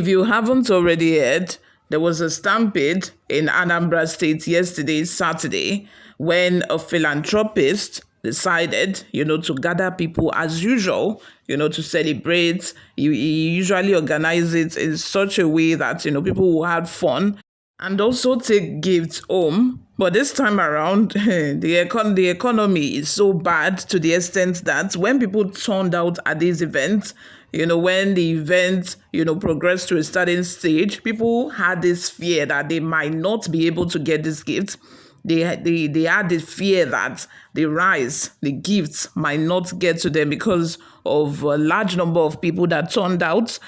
If you haven't already heard, there was a stampede in Anambra State yesterday, Saturday, when a philanthropist decided, to gather people as usual, to celebrate. He usually organize it in such a way that, people will have fun and also take gifts home. But this time around, the economy is so bad to the extent that when people turned out at these events, when the event, progressed to a certain stage, people had this fear that they might not be able to get this gift. They had the fear that the gifts might not get to them because of a large number of people that turned out.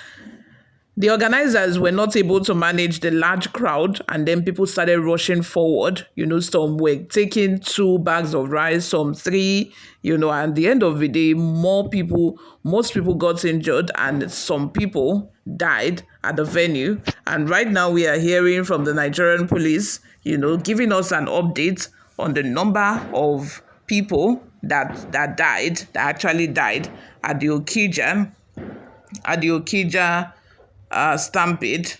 The organizers were not able to manage the large crowd, and then people started rushing forward. Some were taking 2 bags of rice, some 3, and at the end of the day, most people got injured, and some people died at the venue. And right now we are hearing from the Nigerian police, giving us an update on the number of people that actually died at the Okija, Stampede.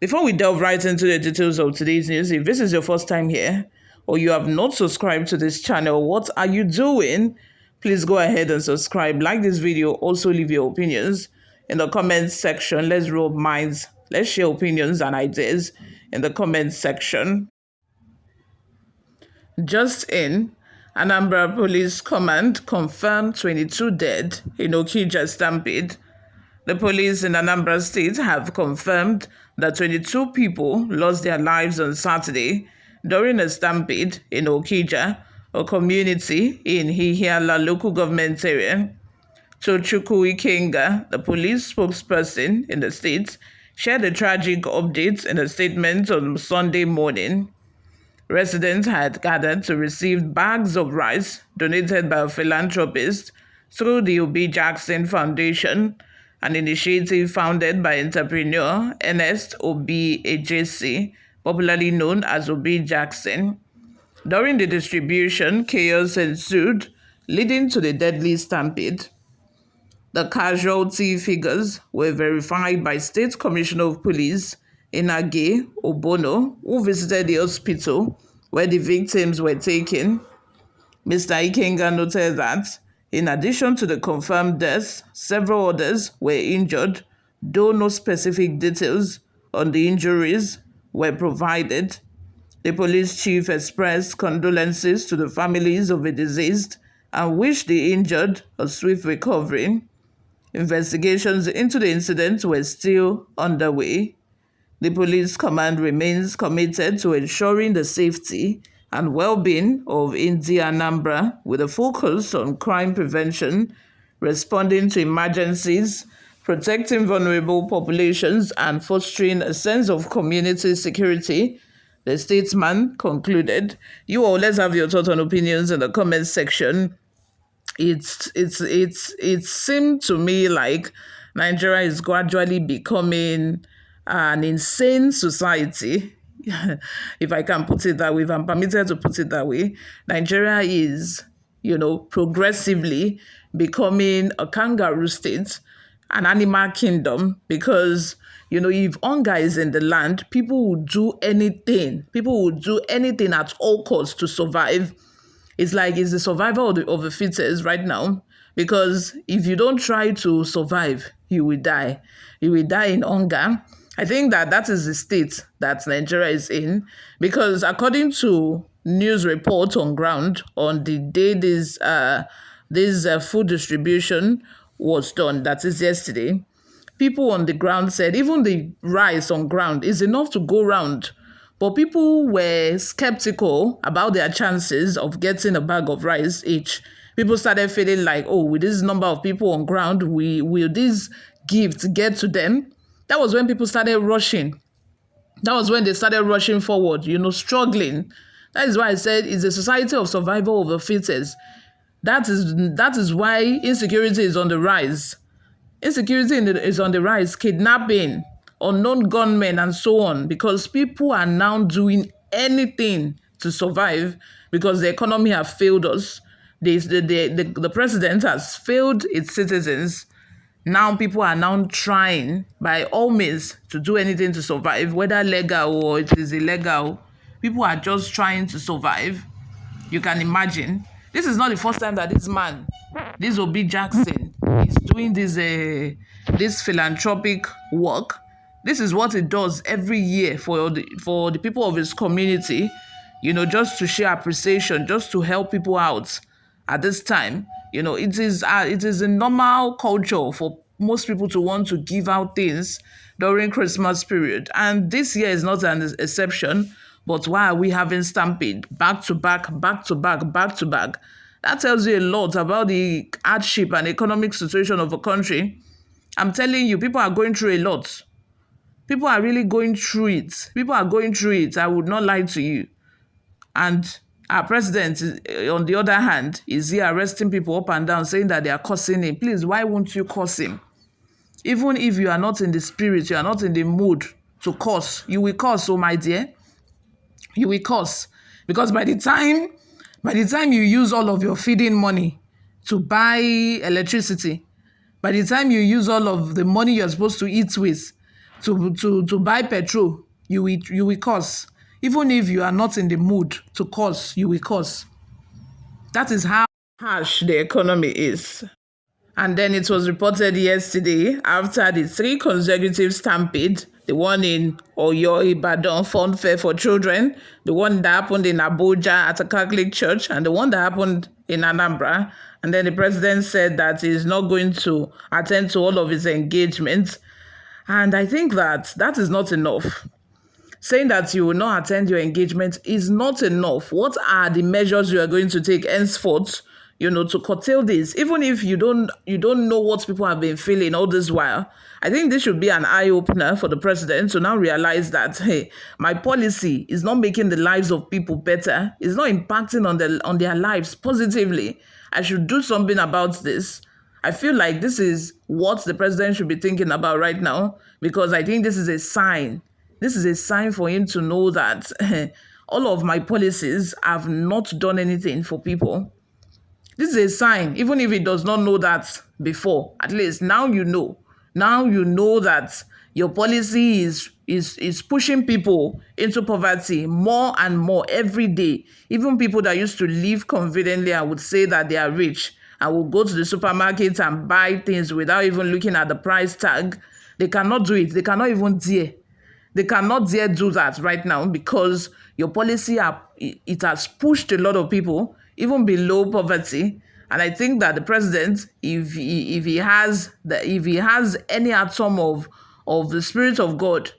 Before we delve right into the details of today's news, if this is your first time here or you have not subscribed to this channel, what are you doing? Please go ahead and subscribe, like this video, also leave your opinions in the comments section. Let's rub minds, let's share opinions and ideas in the comments section. Just in, Anambra Police Command confirmed 22 dead in Okija Stampede. The police in Anambra State have confirmed that 22 people lost their lives on Saturday during a stampede in Okija, a community in Ihiala local government area. Tochukwu Ikenga, the police spokesperson in the state, shared a tragic update in a statement on Sunday morning. Residents had gathered to receive bags of rice donated by a philanthropist through the Obi Jackson Foundation, an initiative founded by entrepreneur Ernest Obi Ejesi, popularly known as Obi Jackson. During the distribution, chaos ensued, leading to the deadly stampede. The casualty figures were verified by State Commissioner of Police Inage Obono, who visited the hospital where the victims were taken. Mr. Ikenga noted that in addition to the confirmed deaths, several others were injured, though no specific details on the injuries were provided. The police chief expressed condolences to the families of the deceased and wished the injured a swift recovery. Investigations into the incident were still underway. The police command remains committed to ensuring the safety and well-being of India Anambra, with a focus on crime prevention, responding to emergencies, protecting vulnerable populations, and fostering a sense of community security, the statesman concluded. You all, let's have your thoughts and opinions in the comments section. It seemed to me like Nigeria is gradually becoming an insane society. If I can put it that way, if I'm permitted to put it that way, Nigeria is, progressively becoming a kangaroo state, an animal kingdom, because, if hunger is in the land, people will do anything. People will do anything at all costs to survive. It's like it's the survival of the fittest right now, because if you don't try to survive, you will die. You will die in hunger. I think that is the state that Nigeria is in, because according to news reports on ground, on the day this food distribution was done, that is yesterday, people on the ground said even the rice on ground is enough to go round. But people were skeptical about their chances of getting a bag of rice each. People started feeling like, with this number of people on ground, will these gifts get to them? That was when people started rushing. That was when they started rushing forward, struggling. That is why I said it's a society of survival of the fittest. That is why insecurity is on the rise. Insecurity is on the rise, kidnapping, unknown gunmen, and so on, because people are now doing anything to survive because the economy has failed us. The president has failed its citizens. Now people are now trying by all means to do anything to survive, whether legal or it is illegal. People are just trying to survive. You can imagine. This is not the first time that this man, this Obi Jackson, is doing this philanthropic work. This is what he does every year for the people of his community, just to share appreciation, just to help people out at this time. It is a normal culture for most people to want to give out things during Christmas period. And this year is not an exception. But why are we having Stampede back to back, back to back, back to back? That tells you a lot about the hardship and economic situation of a country. I'm telling you, people are going through a lot. People are really going through it. People are going through it. I would not lie to you. And our president, on the other hand, is here arresting people up and down, saying that they are cursing him. Please, why won't you curse him? Even if you are not in the spirit, you are not in the mood to curse, you will curse, oh my dear. You will curse. Because by the time you use all of your feeding money to buy electricity, by the time you use all of the money you're supposed to eat with to buy petrol, you will curse. Even if you are not in the mood to curse, you will curse. That is how harsh the economy is. And then it was reported yesterday, after the 3 consecutive stampede, the one in Oyo, Ibadan, Fun Fair for Children, the one that happened in Abuja at a Catholic church, and the one that happened in Anambra. And then the president said that he's not going to attend to all of his engagements. And I think that is not enough. Saying that you will not attend your engagement is not enough. What are the measures you are going to take henceforth, to curtail this? Even if you don't know what people have been feeling all this while, I think this should be an eye-opener for the president to now realize that, hey, my policy is not making the lives of people better. It's not impacting on their lives positively. I should do something about this. I feel like this is what the president should be thinking about right now, because I think this is a sign. This is a sign for him to know that all of my policies have not done anything for people. This is a sign, even if he does not know that before. At least now you know. Now you know that your policy is pushing people into poverty more and more every day. Even people that used to live conveniently and would say that they are rich and will go to the supermarket and buy things without even looking at the price tag, they cannot do it. They cannot even dare. They cannot dare do that right now, because your policy it has pushed a lot of people even below poverty. And I think that the president, if he has any atom of the Spirit of God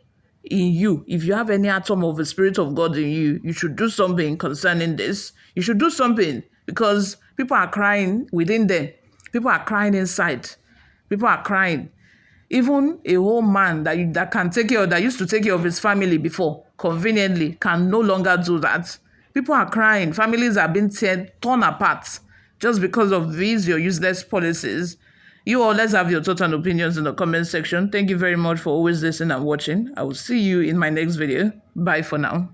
in you, if you have any atom of the Spirit of God in you, you should do something concerning this. You should do something, because people are crying within them. People are crying inside. People are crying. Even a whole man that can take care of, that used to take care of his family before, conveniently, can no longer do that. People are crying. Families are being torn apart just because of your useless policies. You all, let's have your thoughts and opinions in the comment section. Thank you very much for always listening and watching. I will see you in my next video. Bye for now.